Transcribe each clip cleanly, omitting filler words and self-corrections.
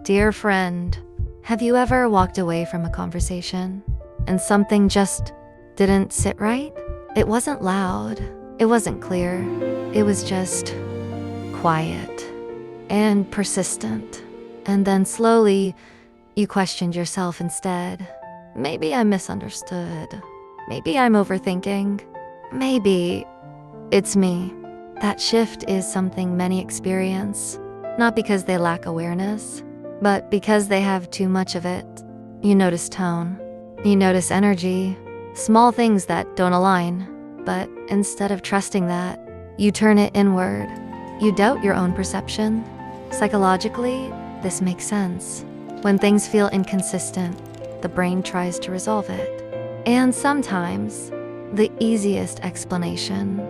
Dear friend, have you ever walked away from a conversation and something just didn't sit right? It wasn't loud, it wasn't clear, it was just quiet and persistent. And then slowly, you questioned yourself instead. Maybe I misunderstood. Maybe I'm overthinking. Maybe it's me. That shift is something many experience, not because they lack awareness, but because they have too much of it. You notice tone, you notice energy, small things that don't align, but instead of trusting that, you turn it inward. You doubt your own perception. Psychologically, this makes sense. When things feel inconsistent, the brain tries to resolve it. And sometimes, the easiest explanation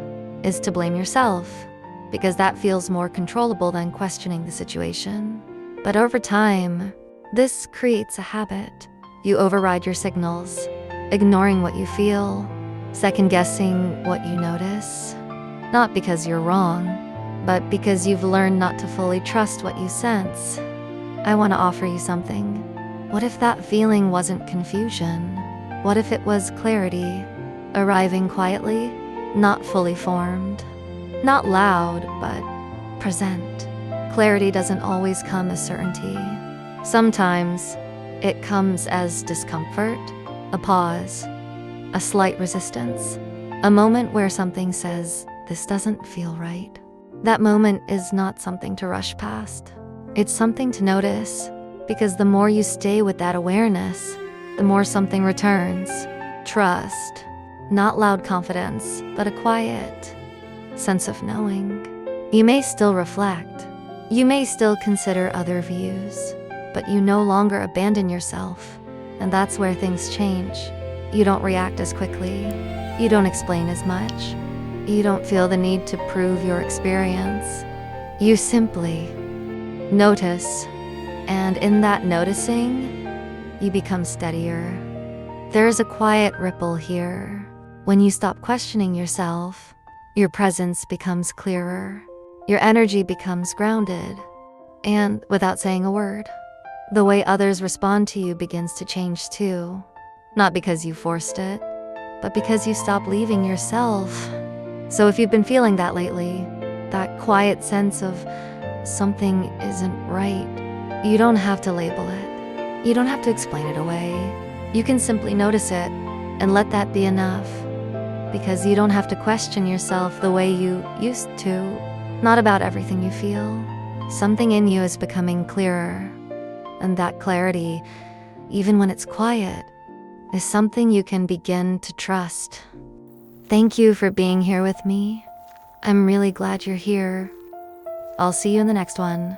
is to blame yourself, because that feels more controllable than questioning the situation. But over time, this creates a habit. You override your signals, ignoring what you feel, second-guessing what you notice. Not because you're wrong, but because you've learned not to fully trust what you sense. I want to offer you something. What if that feeling wasn't confusion? What if it was clarity, arriving quietly, not fully formed? Not loud, but present. Clarity doesn't always come as certainty. Sometimes it comes as discomfort, a pause, a slight resistance, a moment where something says, "This doesn't feel right." That moment is not something to rush past. It's something to notice, because the more you stay with that awareness, the more something returns. Trust, not loud confidence, but a quiet sense of knowing. You may still reflect. You may still consider other views, but you no longer abandon yourself. And that's where things change. You don't react as quickly. You don't explain as much. You don't feel the need to prove your experience. You simply notice, and in that noticing, you become steadier. There's a quiet ripple here. When you stop questioning yourself, your presence becomes clearer. Your energy becomes grounded. And without saying a word, the way others respond to you begins to change too. Not because you forced it, but because you stop leaving yourself. So if you've been feeling that lately, that quiet sense of something isn't right, you don't have to label it. You don't have to explain it away. You can simply notice it and let that be enough. Because you don't have to question yourself the way you used to. Not about everything you feel. Something in you is becoming clearer. And that clarity, even when it's quiet, is something you can begin to trust. Thank you for being here with me. I'm really glad you're here. I'll see you in the next one.